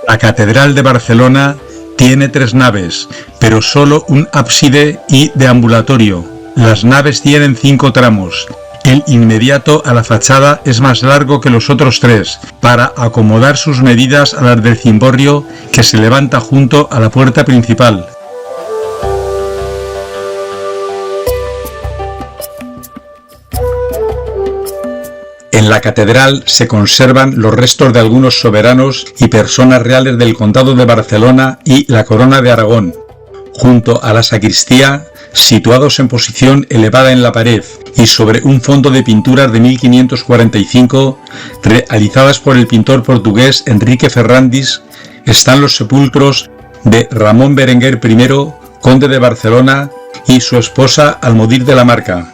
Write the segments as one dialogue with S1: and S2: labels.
S1: La Catedral de Barcelona tiene 3 naves, pero solo un ábside y deambulatorio. Las naves tienen 5 tramos. El inmediato a la fachada es más largo que los otros 3, para acomodar sus medidas a las del cimborrio que se levanta junto a la puerta principal. En la catedral se conservan los restos de algunos soberanos y personas reales del Condado de Barcelona y la Corona de Aragón, junto a la sacristía, situados en posición elevada en la pared y sobre un fondo de pinturas de 1545 realizadas por el pintor portugués Enrique Ferrandis, están los sepulcros de Ramón Berenguer I, conde de Barcelona, y su esposa Almodir de la Marca.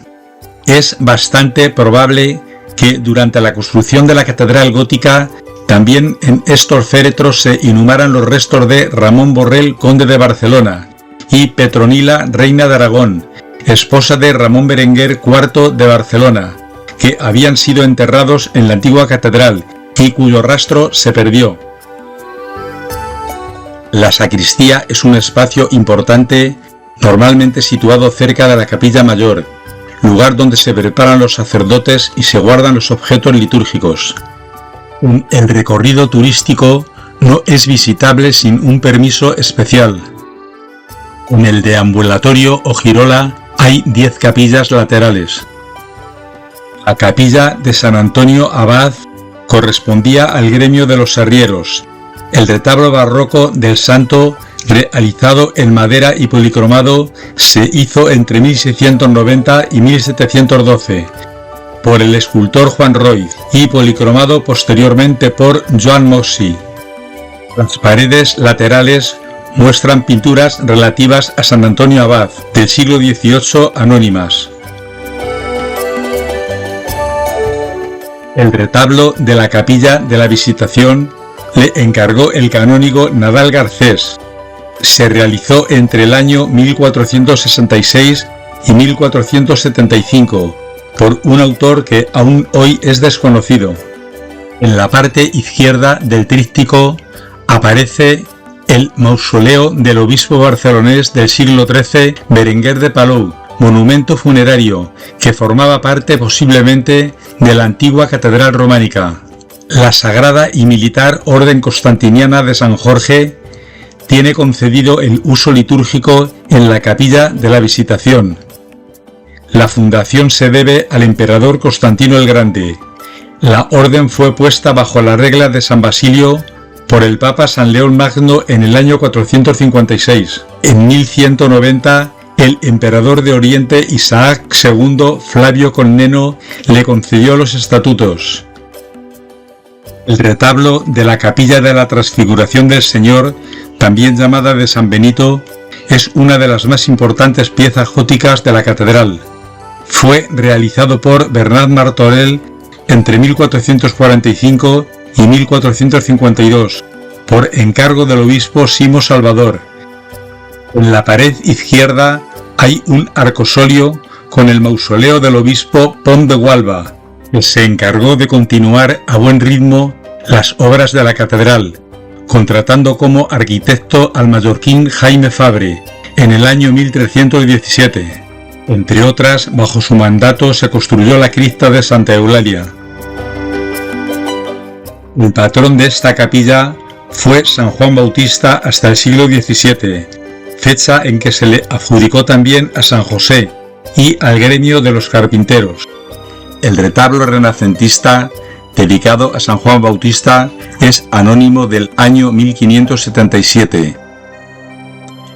S1: Es bastante probable que durante la construcción de la catedral gótica también en estos féretros se inhumaran los restos de Ramón Borrell, conde de Barcelona, y Petronila, reina de Aragón, esposa de Ramón Berenguer IV de Barcelona, que habían sido enterrados en la antigua catedral y cuyo rastro se perdió. La sacristía es un espacio importante, normalmente situado cerca de la capilla mayor, lugar donde se preparan los sacerdotes y se guardan los objetos litúrgicos. El recorrido turístico no es visitable sin un permiso especial. En el deambulatorio o girola hay 10 capillas laterales. La capilla de San Antonio Abad correspondía al gremio de los arrieros. El retablo barroco del santo, realizado en madera y policromado, se hizo entre 1690 y 1712 por el escultor Juan Roy y policromado posteriormente por Joan Moxi. Las paredes laterales muestran pinturas relativas a San Antonio Abad del siglo XVIII anónimas. El retablo de la capilla de la Visitación le encargó el canónigo Nadal Garcés. Se realizó entre el año 1466 y 1475 por un autor que aún hoy es desconocido. En la parte izquierda del tríptico aparece el mausoleo del obispo barcelonés del siglo XIII, Berenguer de Palou, monumento funerario que formaba parte posiblemente de la antigua catedral románica. La Sagrada y Militar Orden Constantiniana de San Jorge tiene concedido el uso litúrgico en la capilla de la Visitación. La fundación se debe al emperador Constantino el Grande. La orden fue puesta bajo la regla de San Basilio por el Papa San León Magno en el año 456. En 1190, el emperador de Oriente Isaac II Flavio Comneno le concedió los estatutos. El retablo de la capilla de la Transfiguración del Señor, también llamada de San Benito, es una de las más importantes piezas góticas de la catedral. Fue realizado por Bernat Martorell entre 1445 y 1452, por encargo del obispo Simo Salvador. En la pared izquierda hay un arcosolio con el mausoleo del obispo Pont de Gualba, que se encargó de continuar a buen ritmo las obras de la catedral, contratando como arquitecto al mallorquín Jaime Fabre en el año 1317. Entre otras, bajo su mandato se construyó la cripta de Santa Eulalia. El patrón de esta capilla fue San Juan Bautista hasta el siglo XVII, fecha en que se le adjudicó también a San José y al gremio de los carpinteros. El retablo renacentista dedicado a San Juan Bautista es anónimo del año 1577.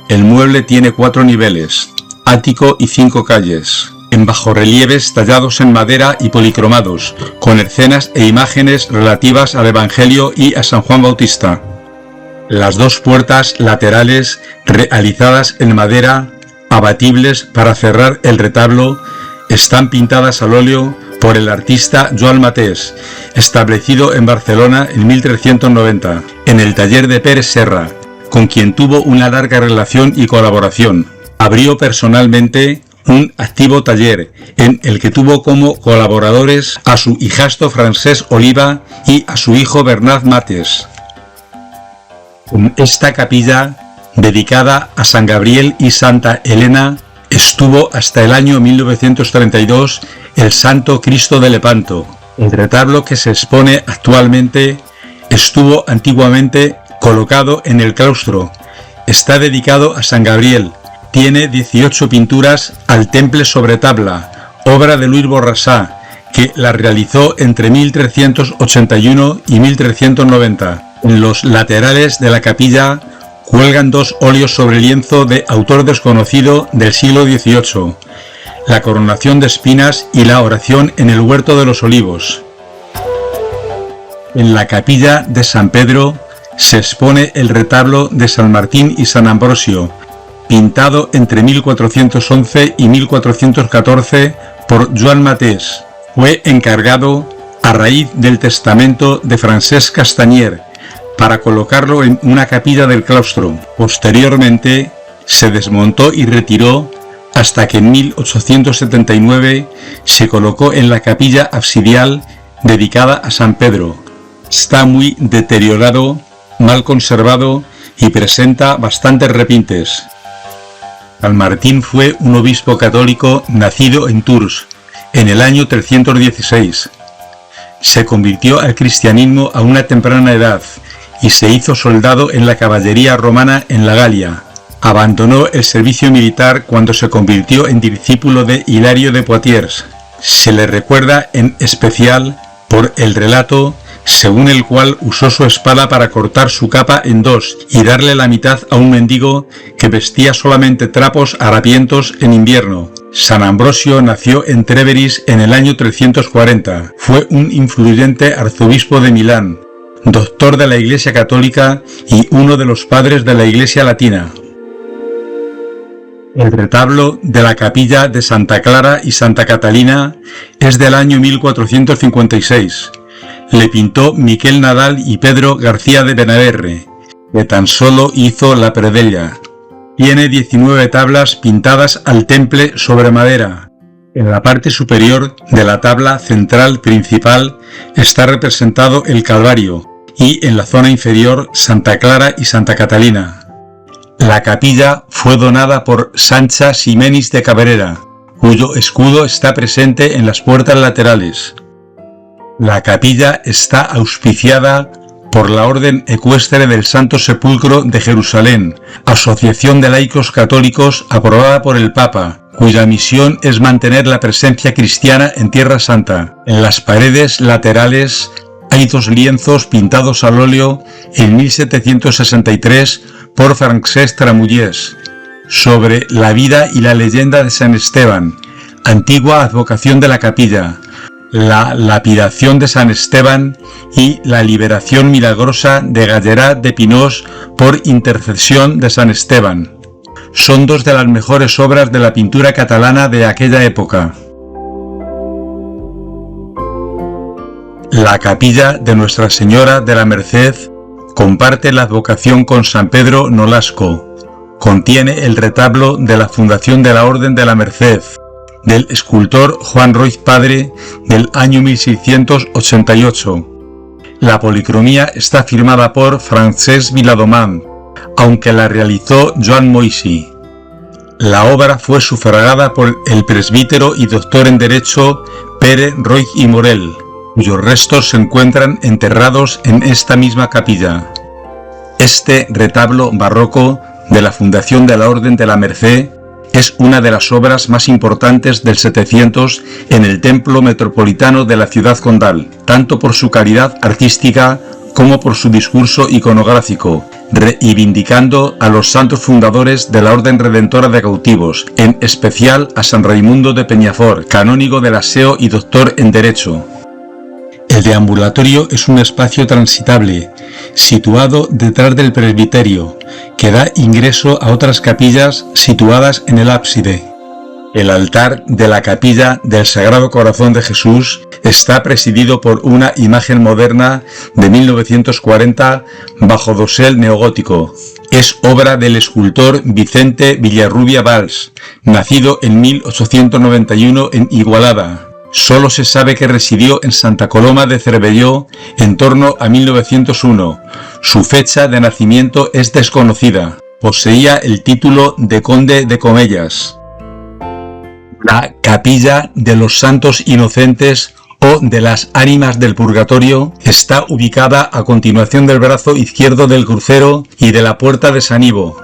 S1: El mueble tiene 4 niveles, ático y 5 calles, en bajorrelieves tallados en madera y policromados, con escenas e imágenes relativas al Evangelio y a San Juan Bautista. Las 2 puertas laterales, realizadas en madera, abatibles para cerrar el retablo, están pintadas al óleo por el artista Joan Matés, establecido en Barcelona en 1390, en el taller de Pere Serra, con quien tuvo una larga relación y colaboración. Abrió personalmente un activo taller en el que tuvo como colaboradores a su hijastro Francesc Oliva y a su hijo Bernat Matés. En esta capilla, dedicada a San Gabriel y Santa Elena, estuvo hasta el año 1932 el Santo Cristo de Lepanto. El retablo que se expone actualmente estuvo antiguamente colocado en el claustro. Está dedicado a San Gabriel. Tiene 18 pinturas al temple sobre tabla, obra de Luis Borrasá, que la realizó entre 1381 y 1390. En los laterales de la capilla cuelgan 2 óleos sobre lienzo de autor desconocido del siglo XVIII, la coronación de espinas y la oración en el huerto de los olivos. En la capilla de San Pedro se expone el retablo de San Martín y San Ambrosio, pintado entre 1411 y 1414 por Joan Matés. Fue encargado a raíz del testamento de Francesc Castanyer para colocarlo en una capilla del claustro. Posteriormente se desmontó y retiró hasta que en 1879 se colocó en la capilla absidial dedicada a San Pedro. Está muy deteriorado, mal conservado y presenta bastantes repintes. San Martín fue un obispo católico nacido en Tours en el año 316. Se convirtió al cristianismo a una temprana edad y se hizo soldado en la caballería romana en la Galia. Abandonó el servicio militar cuando se convirtió en discípulo de Hilario de Poitiers. Se le recuerda en especial por el relato según el cual usó su espada para cortar su capa en 2 y darle la mitad a un mendigo que vestía solamente trapos harapientos en invierno. San Ambrosio nació en Treveris en el año 340. Fue un influyente arzobispo de Milán, doctor de la Iglesia Católica y uno de los padres de la Iglesia Latina. El retablo de la capilla de Santa Clara y Santa Catalina es del año 1456. Le pintó Miquel Nadal y Pedro García de Benaverre, que tan solo hizo la predella. Tiene 19 tablas pintadas al temple sobre madera. En la parte superior de la tabla central principal está representado el Calvario y en la zona inferior Santa Clara y Santa Catalina. La capilla fue donada por Sancha Ximenis de Cabrera, cuyo escudo está presente en las puertas laterales. La capilla está auspiciada por la Orden Ecuestre del Santo Sepulcro de Jerusalén, asociación de laicos católicos aprobada por el Papa, cuya misión es mantener la presencia cristiana en Tierra Santa. En las paredes laterales hay 2 lienzos pintados al óleo en 1763 por Francesc Tramullers, sobre la vida y la leyenda de San Esteban, antigua advocación de la capilla, la lapidación de San Esteban y la liberación milagrosa de Gallerat de Pinós por intercesión de San Esteban. Son 2 de las mejores obras de la pintura catalana de aquella época. La capilla de Nuestra Señora de la Merced comparte la advocación con San Pedro Nolasco. Contiene el retablo de la fundación de la Orden de la Merced, del escultor Juan Roig Padre del año 1688. La policromía está firmada por Francesc Viladomán, aunque la realizó Joan Moixi. La obra fue sufragada por el presbítero y doctor en Derecho Pere Roig y Morel, cuyos restos se encuentran enterrados en esta misma capilla. Este retablo barroco de la fundación de la Orden de la Merced es una de las obras más importantes del 700 en el templo metropolitano de la ciudad condal, tanto por su calidad artística como por su discurso iconográfico, reivindicando a los santos fundadores de la Orden Redentora de Cautivos, en especial a San Raimundo de Peñafort, canónigo del Aseo y doctor en Derecho. El deambulatorio es un espacio transitable, situado detrás del presbiterio, que da ingreso a otras capillas situadas en el ábside. El altar de la capilla del Sagrado Corazón de Jesús está presidido por una imagen moderna de 1940 bajo dosel neogótico. Es obra del escultor Vicente Villarrubia Valls, nacido en 1891 en Igualada. Solo se sabe que residió en Santa Coloma de Cervelló en torno a 1901. Su fecha de nacimiento es desconocida. Poseía el título de conde de Comellas. La Capilla de los Santos Inocentes o de las Ánimas del Purgatorio está ubicada a continuación del brazo izquierdo del crucero y de la puerta de San Ivo.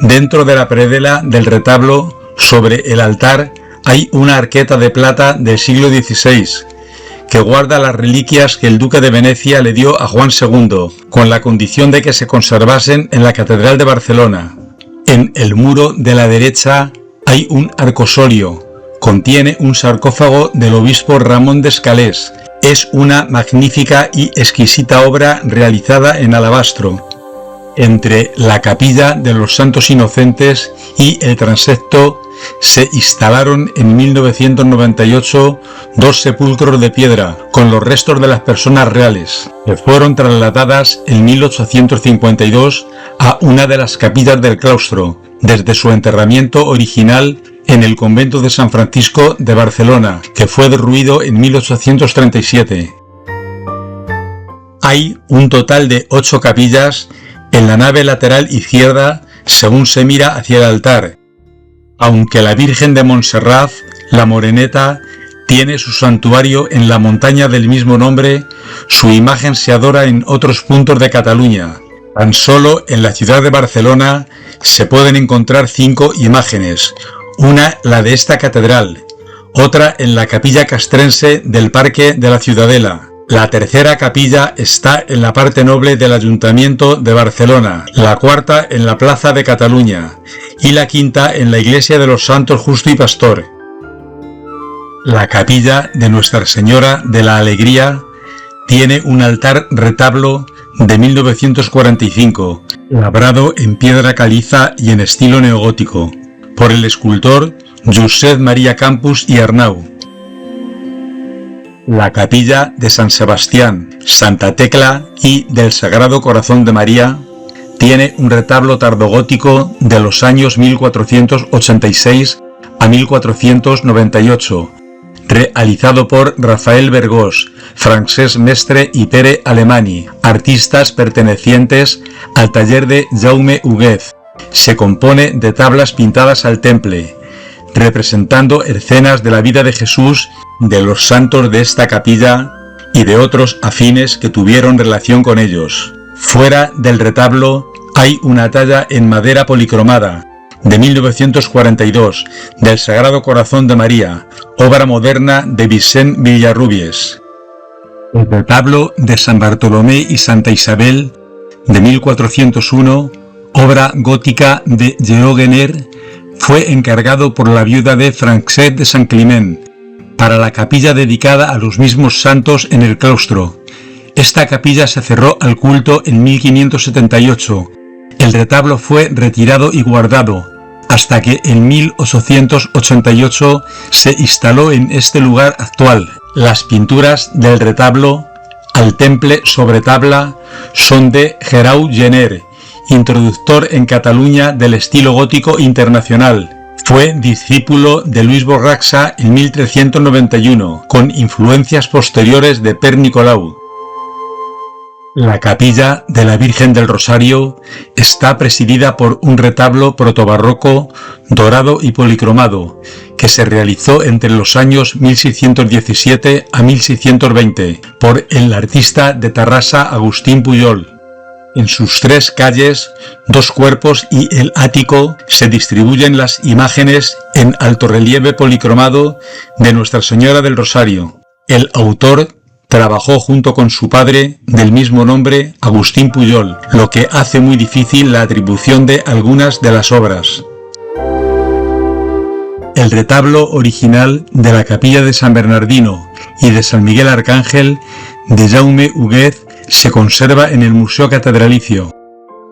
S1: Dentro de la predela del retablo, sobre el altar, hay una arqueta de plata del siglo XVI, que guarda las reliquias que el duque de Venecia le dio a Juan II, con la condición de que se conservasen en la Catedral de Barcelona. En el muro de la derecha hay un arcosolio. Contiene un sarcófago del obispo Ramón de Escalés. Es una magnífica y exquisita obra realizada en alabastro. Entre la Capilla de los Santos Inocentes y el transepto se instalaron en 1998 dos sepulcros de piedra con los restos de las personas reales, que fueron trasladadas en 1852 a una de las capillas del claustro, desde su enterramiento original en el convento de San Francisco de Barcelona, que fue derruido en 1837. Hay un total de 8 capillas en la nave lateral izquierda según se mira hacia el altar, aunque la Virgen de Montserrat, la Moreneta, tiene su santuario en la montaña del mismo nombre. Su imagen se adora en otros puntos de Cataluña. Tan solo en la ciudad de Barcelona se pueden encontrar 5 imágenes, una la de esta catedral, otra en la capilla castrense del Parque de la Ciudadela. La tercera capilla está en la parte noble del Ayuntamiento de Barcelona, la cuarta en la Plaza de Cataluña y la quinta en la Iglesia de los Santos Justo y Pastor. La capilla de Nuestra Señora de la Alegría tiene un altar retablo de 1945, labrado en piedra caliza y en estilo neogótico, por el escultor Josep Maria Campus i Arnau. La capilla de San Sebastián, Santa Tecla y del Sagrado Corazón de María tiene un retablo tardogótico de los años 1486 a 1498, realizado por Rafael Bergós, Francesc Mestre y Pere Alemany, artistas pertenecientes al taller de Jaume Huguet. Se compone de tablas pintadas al temple, representando escenas de la vida de Jesús, de los santos de esta capilla y de otros afines que tuvieron relación con ellos. Fuera del retablo hay una talla en madera policromada de 1942 del Sagrado Corazón de María, obra moderna de Vicent Villarrubies. El retablo de San Bartolomé y Santa Isabel de 1401, obra gótica de Lleó Guéner, fue encargado por la viuda de Francesc de San Climent para la capilla dedicada a los mismos santos en el claustro. Esta capilla se cerró al culto en 1578. El retablo fue retirado y guardado, hasta que en 1888 se instaló en este lugar actual. Las pinturas del retablo al temple sobre tabla son de Guerau Gener, introductor en Cataluña del estilo gótico internacional. Fue discípulo de Luis Borraxa en 1391, con influencias posteriores de Pere Nicolau. La capilla de la Virgen del Rosario está presidida por un retablo protobarroco dorado y policromado, que se realizó entre los años 1617 a 1620 por el artista de Tarrasa Agustín Pujol. En sus 3 calles, 2 cuerpos y el ático se distribuyen las imágenes en altorrelieve policromado de Nuestra Señora del Rosario. El autor trabajó junto con su padre del mismo nombre, Agustín Pujol, lo que hace muy difícil la atribución de algunas de las obras. El retablo original de la capilla de San Bernardino y de San Miguel Arcángel de Jaume Huguet se conserva en el Museo Catedralicio.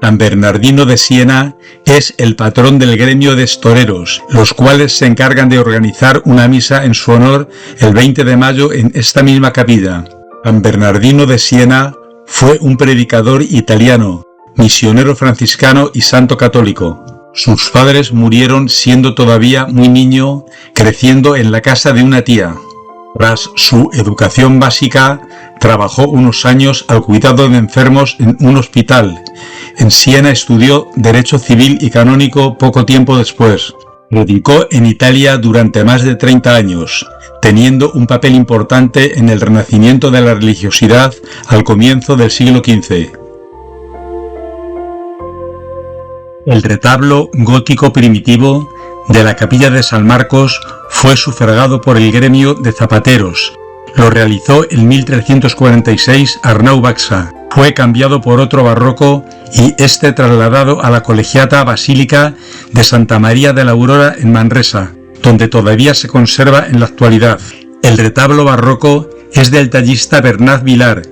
S1: San Bernardino de Siena es el patrón del gremio de estoreros, los cuales se encargan de organizar una misa en su honor el 20 de mayo en esta misma capilla. San Bernardino de Siena fue un predicador italiano, misionero franciscano y santo católico. Sus padres murieron siendo todavía muy niño, creciendo en la casa de una tía. Tras su educación básica, trabajó unos años al cuidado de enfermos en un hospital. En Siena estudió Derecho Civil y Canónico poco tiempo después. Predicó en Italia durante más de 30 años, teniendo un papel importante en el renacimiento de la religiosidad al comienzo del siglo XV. El retablo gótico primitivo de la capilla de San Marcos fue sufragado por el gremio de zapateros. Lo realizó en 1346 Arnau Baxa. Fue cambiado por otro barroco y este trasladado a la colegiata basílica de Santa María de la Aurora en Manresa, donde todavía se conserva en la actualidad. El retablo barroco es del tallista Bernat Vilar,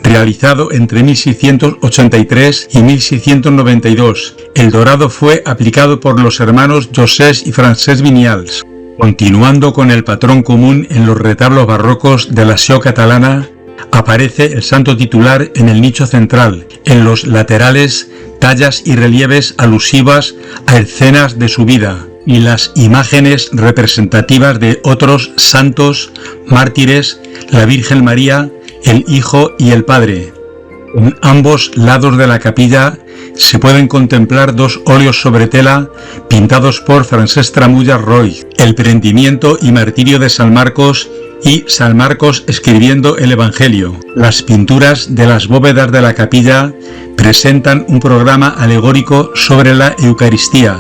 S1: realizado entre 1683 y 1692. El dorado fue aplicado por los hermanos Josés y Francesc Vinyals. Continuando con el patrón común en los retablos barrocos de la Sió catalana, aparece el santo titular en el nicho central. En los laterales, tallas y relieves alusivas a escenas de su vida y las imágenes representativas de otros santos, mártires, la Virgen María, el Hijo y el Padre. En ambos lados de la capilla se pueden contemplar dos óleos sobre tela pintados por Francesc Tramullas Roy, el prendimiento y martirio de San Marcos y San Marcos escribiendo el Evangelio. Las pinturas de las bóvedas de la capilla presentan un programa alegórico sobre la Eucaristía.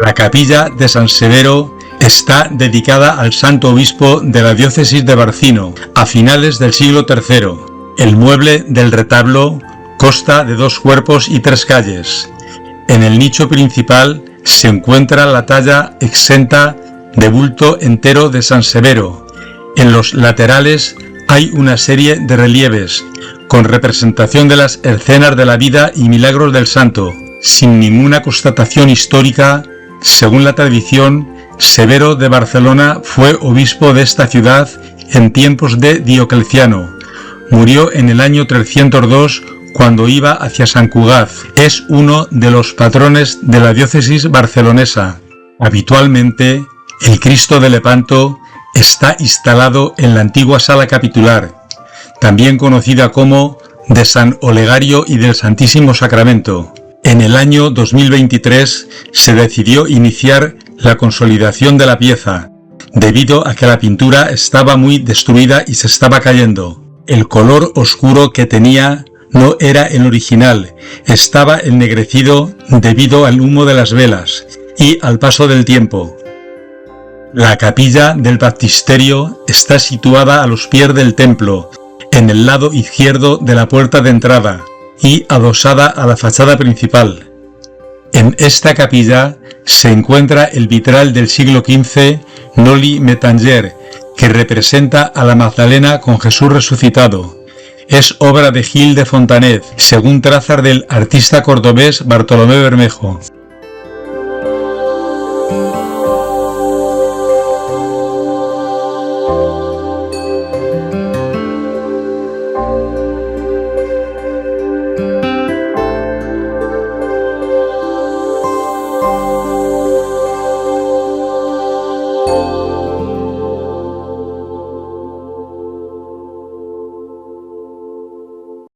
S1: La capilla de San Severo está dedicada al santo obispo de la diócesis de Barcino a finales del siglo III. El mueble del retablo consta de 2 cuerpos y 3 calles. En el nicho principal se encuentra la talla exenta de bulto entero de San Severo. En los laterales hay una serie de relieves con representación de las escenas de la vida y milagros del santo, sin ninguna constatación histórica. Según la tradición, Severo de Barcelona fue obispo de esta ciudad en tiempos de Diocleciano. Murió en el año 302 cuando iba hacia Sant Cugat. Es uno de los patrones de la diócesis barcelonesa. Habitualmente, el Cristo de Lepanto está instalado en la antigua sala capitular, también conocida como de San Olegario y del Santísimo Sacramento. En el año 2023 se decidió iniciar la consolidación de la pieza, debido a que la pintura estaba muy destruida y se estaba cayendo. El color oscuro que tenía no era el original, estaba ennegrecido debido al humo de las velas y al paso del tiempo. La capilla del baptisterio está situada a los pies del templo, en el lado izquierdo de la puerta de entrada y adosada a la fachada principal. En esta capilla se encuentra el vitral del siglo XV Noli Me Tangere, que representa a la Magdalena con Jesús resucitado. Es obra de Gil de Fontanet, según trazas del artista cordobés Bartolomé Bermejo.